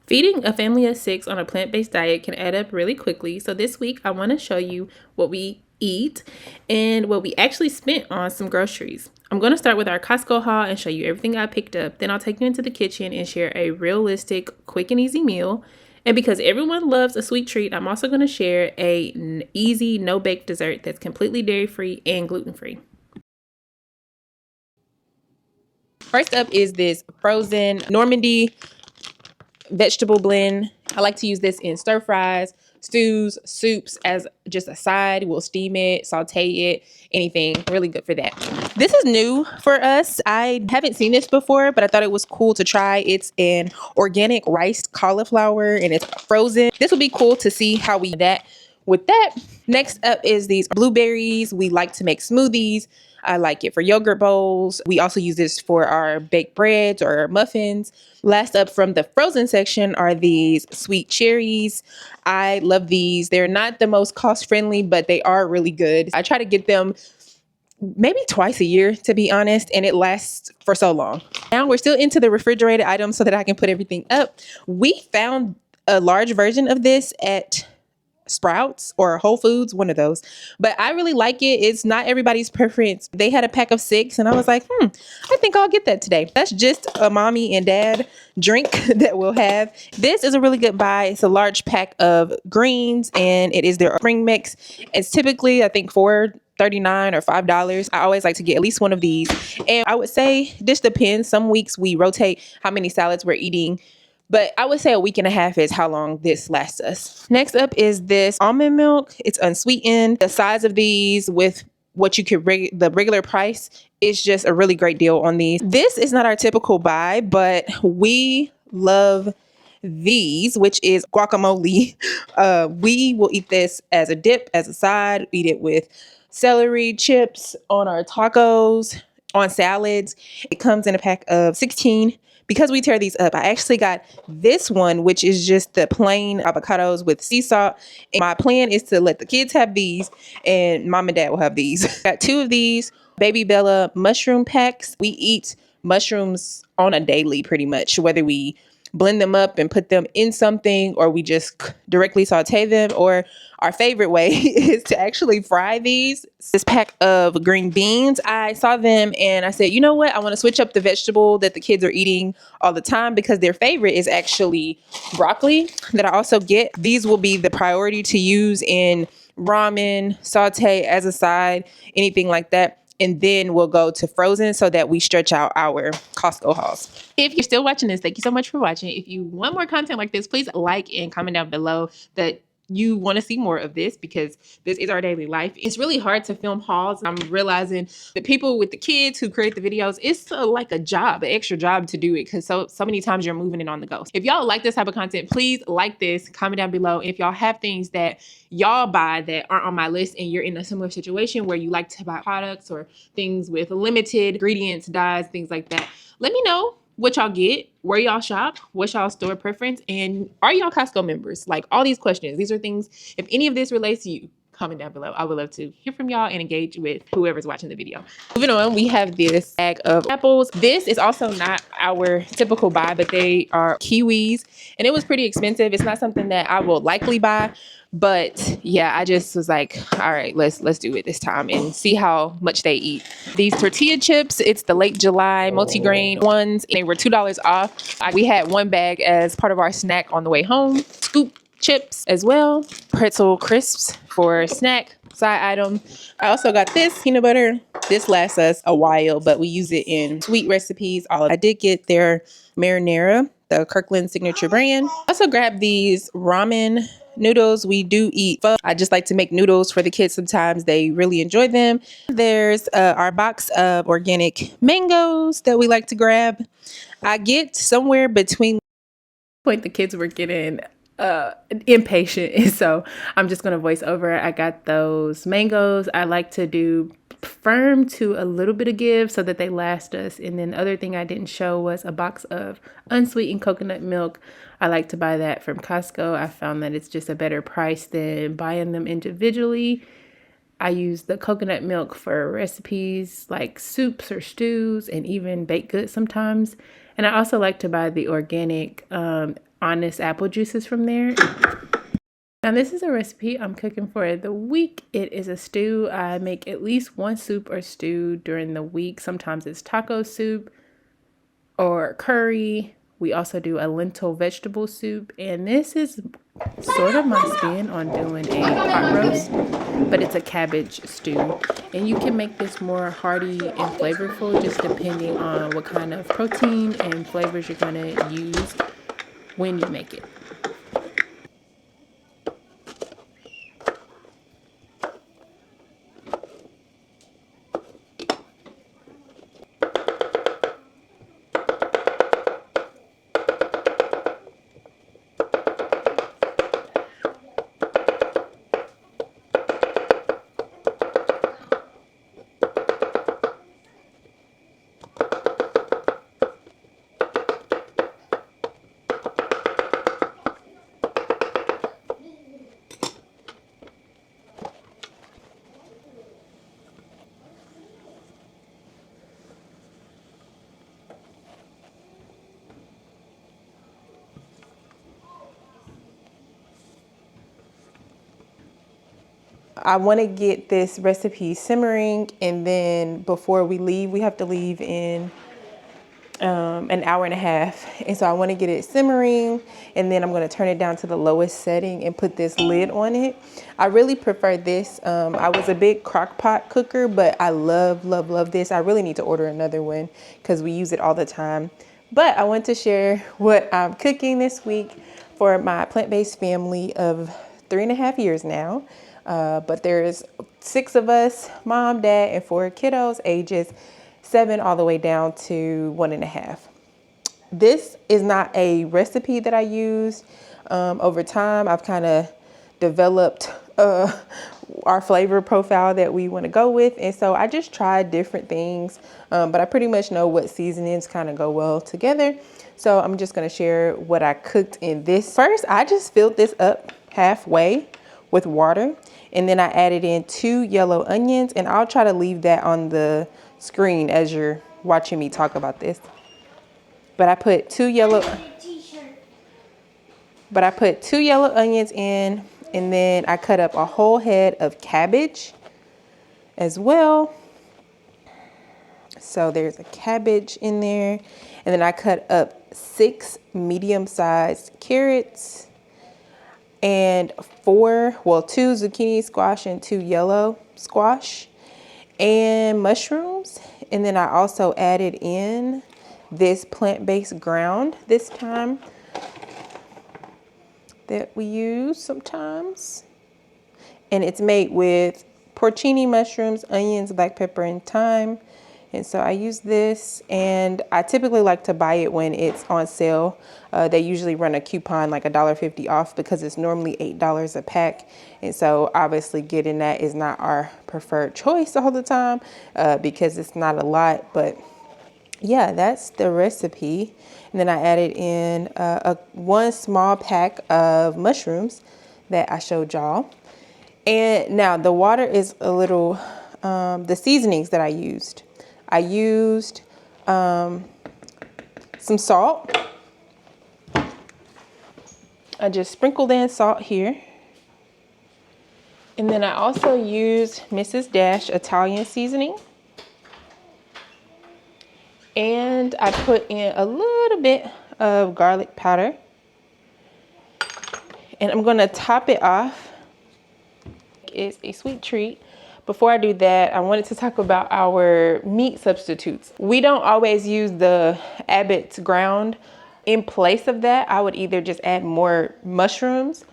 Feeding a family of 6 on a plant-based diet can add up really quickly. So this week, I want to show you what we eat and what we actually spent on some groceries. I'm going to start with our Costco haul and show you everything I picked up. Then I'll take you into the kitchen and share a realistic, quick and easy meal. And because everyone loves a sweet treat, I'm also going to share an easy, no-bake dessert that's completely dairy-free and gluten-free. First up is this frozen Normandy vegetable blend. I like to use this in stir fries, stews, soups as just a side. We'll steam it, saute it, anything. Really good for that. This is new for us. I haven't seen this before, but I thought it was cool to try. It's an organic rice cauliflower and it's frozen. This will be cool to see how we do that. With that, next up is these blueberries. We like to make smoothies. I like it for yogurt bowls. We also use this for our baked breads or muffins. Last up from the frozen section are these sweet cherries. I love these. They're not the most cost friendly, but they are really good. I try to get them maybe twice a year, to be honest, and it lasts for so long. Now we're still into the refrigerated items so that I can put everything up. We found a large version of this at Sprouts or Whole Foods, one of those. But I really like it. It's not everybody's preference. They had a pack of 6 and I was like, I think I'll get that today. That's just a mommy and dad drink that we'll have. This is a really good buy. It's a large pack of greens and it is their spring mix. It's typically, I think, $4.39 or $5. I always like to get at least one of these. And I would say this depends. Some weeks we rotate how many salads we're eating. But I would say a week and a half is how long this lasts us. Next up is this almond milk. It's unsweetened. The size of these with what you could the regular price is just a really great deal on these. This is not our typical buy, but we love these, which is guacamole. We will eat this as a dip, as a side, eat it with celery chips on our tacos, on salads. It comes in a pack of 16. Because we tear these up, I actually got this one, which is just the plain avocados with sea salt. And my plan is to let the kids have these and mom and dad will have these. Got 2 of these Baby Bella mushroom packs. We eat mushrooms on a daily pretty much, whether we blend them up and put them in something or we just directly saute them, or our favorite way is to actually fry these. This pack of green beans, I saw them and I said, you know what? I want to switch up the vegetable that the kids are eating all the time because their favorite is actually broccoli that I also get. These will be the priority to use in ramen, saute as a side, anything like that. And then we'll go to frozen so that we stretch out our Costco hauls. If you're still watching this, thank you so much for watching. If you want more content like this, please like and comment down below that you want to see more of this because this is our daily life. It's really hard to film hauls. I'm realizing the people with the kids who create the videos, it's like a job, an extra job to do it because so many times you're moving it on the go. If y'all like this type of content, please like this, comment down below. And if y'all have things that y'all buy that aren't on my list and you're in a similar situation where you like to buy products or things with limited ingredients, dyes, things like that, let me know what y'all get, where y'all shop, what's y'all store preference, and are y'all Costco members? Like all these questions, these are things, if any of this relates to you, comment down below. I would love to hear from y'all and engage with whoever's watching the video. Moving on, we have this bag of apples. This is also not our typical buy, but they are kiwis, and it was pretty expensive. It's not something that I will likely buy, but yeah, I just was like, all right, let's do it this time and see how much they eat. These tortilla chips, it's the late July multigrain ones. They were $2 off. We had one bag as part of our snack on the way home. Scoop chips as well. Pretzel crisps for snack side item. I also got this peanut butter. This lasts us a while, but we use it in sweet recipes. I did get their marinara, the Kirkland signature brand. I also grabbed these ramen noodles. We do eat pho. I just like to make noodles for the kids sometimes. They really enjoy them. There's our box of organic mangoes that we like to grab. I get somewhere between point the kids were getting impatient, and so I'm just gonna voice over. I got those mangoes. I like to do firm to a little bit of give so that they last us. And then the other thing I didn't show was a box of unsweetened coconut milk. I like to buy that from Costco. I found that it's just a better price than buying them individually. I use the coconut milk for recipes like soups or stews and even baked goods sometimes. And I also like to buy the organic honest apple juices from there. Now this is a recipe I'm cooking for the week. It is a stew. I make at least one soup or stew during the week. Sometimes it's taco soup or curry. We also do a lentil vegetable soup. And this is sort of my spin on doing a pot roast, but it's a cabbage stew. And you can make this more hearty and flavorful just depending on what kind of protein and flavors you're gonna use when you make it. I want to get this recipe simmering, and then before we leave, we have to leave in an hour and a half. And so I want to get it simmering, and then I'm going to turn it down to the lowest setting and put this lid on it. I really prefer this. I was a big crock pot cooker, but I love, love, love this. I really need to order another one because we use it all the time. But I want to share what I'm cooking this week for my plant-based family of 3.5 years now. But there's 6 of us, mom, dad, and 4 kiddos, ages 7 all the way down to 1.5. This is not a recipe that I used. Over time, I've kind of developed our flavor profile that we want to go with. And so I just tried different things, but I pretty much know what seasonings kind of go well together. So I'm just going to share what I cooked in this. First, I just filled this up halfway with water, and then I added in 2 yellow onions, and I'll try to leave that on the screen as you're watching me talk about this. But I put 2 yellow onions in, and then I cut up a whole head of cabbage as well. So there's a cabbage in there, and then I cut up 6 medium-sized carrots and 2 zucchini squash and 2 yellow squash, and mushrooms. And then I also added in this plant-based ground this time that we use sometimes. And it's made with porcini mushrooms, onions, black pepper, and thyme. And so I use this, and I typically like to buy it when it's on sale. They usually run a coupon like $1.50 off because it's normally $8 a pack. And so obviously getting that is not our preferred choice all the time because it's not a lot. But yeah, that's the recipe. And then I added in 1 small pack of mushrooms that I showed y'all. And now the water is a little, the seasonings that I used. I used some salt. I just sprinkled in salt here. And then I also used Mrs. Dash Italian seasoning. And I put in a little bit of garlic powder. And I'm gonna top it off. It's a sweet treat. Before I do that, I wanted to talk about our meat substitutes. We don't always use the Abbott's ground. In place of that, I would either just add more mushrooms,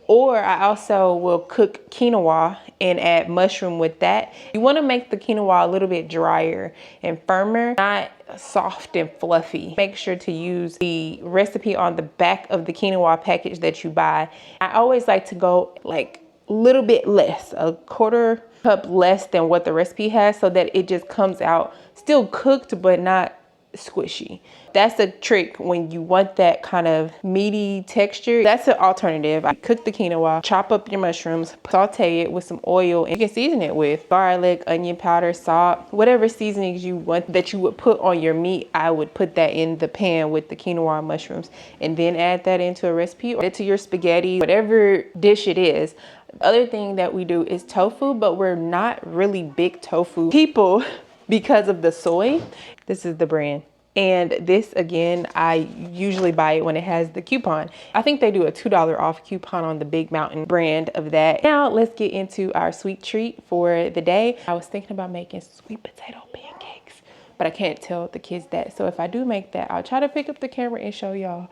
or I also will cook quinoa and add mushroom with that. You want to make the quinoa a little bit drier and firmer, not soft and fluffy. Make sure to use the recipe on the back of the quinoa package that you buy. I always like to go like a little bit less, a 1/4 cup less than what the recipe has, so that it just comes out still cooked but not squishy. That's the trick when you want that kind of meaty texture. That's an alternative. I cook the quinoa, chop up your mushrooms, saute it with some oil, and you can season it with garlic, onion powder, salt, whatever seasonings you want that you would put on your meat. I would put that in the pan with the quinoa and mushrooms and then add that into a recipe or to your spaghetti, whatever dish it is. The other thing that we do is tofu, but we're not really big tofu people because of the soy. This is the brand. And this, again, I usually buy it when it has the coupon. I think they do a $2 off coupon on the Big Mountain brand of that. Now let's get into our sweet treat for the day. I was thinking about making sweet potato pancakes, but I can't tell the kids that. So if I do make that, I'll try to pick up the camera and show y'all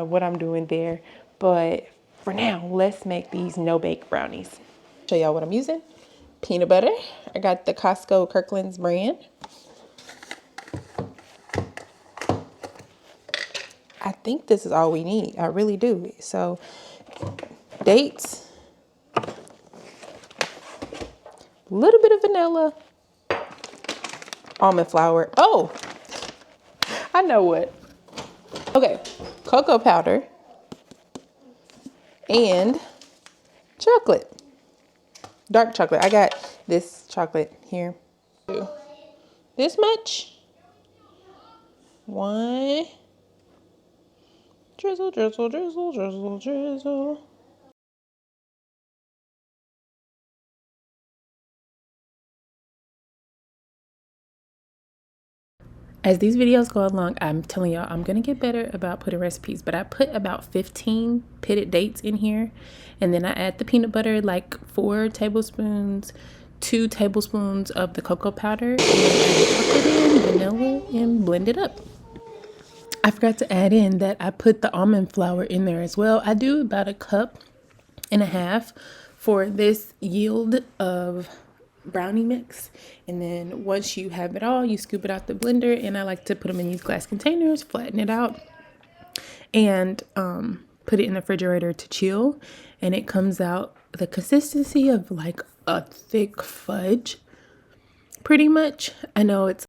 what I'm doing there. But for now, let's make these no-bake brownies. Show y'all what I'm using. Peanut butter. I got the Costco Kirkland's brand. I think this is all we need. I really do. So dates, a little bit of vanilla, almond flour. Oh, I know what. Okay, cocoa powder and chocolate, dark chocolate. I got this chocolate here. This much. One. Drizzle, drizzle, drizzle, drizzle, drizzle. As these videos go along, I'm telling y'all, I'm going to get better about putting recipes, but I put about 15 pitted dates in here. And then I add the peanut butter, like 4 tablespoons, 2 tablespoons of the cocoa powder, and add chocolate in, vanilla, and blend it up. I forgot to add in that I put the almond flour in there as well. I do about 1.5 cups for this yield of brownie mix. And then once you have it all, you scoop it out the blender, and I like to put them in these glass containers, flatten it out, and put it in the refrigerator to chill. And it comes out the consistency of like a thick fudge, pretty much. I know it's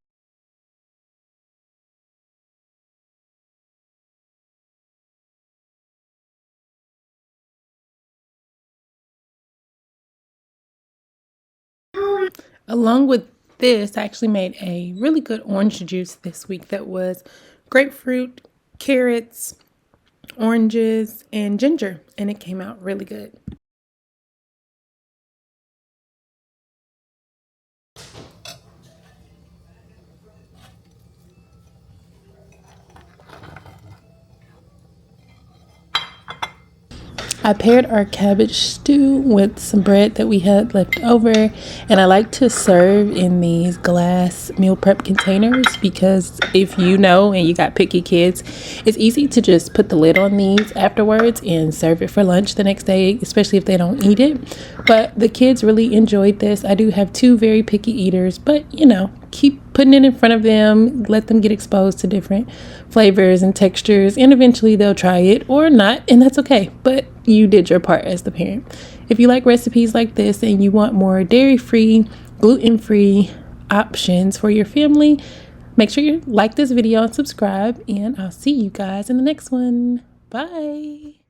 along with this, I actually made a really good orange juice this week that was grapefruit, carrots, oranges, and ginger, and it came out really good. I paired our cabbage stew with some bread that we had left over, and I like to serve in these glass meal prep containers because if you know and you got picky kids, it's easy to just put the lid on these afterwards and serve it for lunch the next day, especially if they don't eat it. But the kids really enjoyed this. I do have 2 very picky eaters, but you know, keep putting it in front of them, let them get exposed to different flavors and textures, and eventually they'll try it or not, and that's okay. But you did your part as the parent. If you like recipes like this and you want more dairy-free, gluten-free options for your family, make sure you like this video and subscribe, and I'll see you guys in the next one. Bye.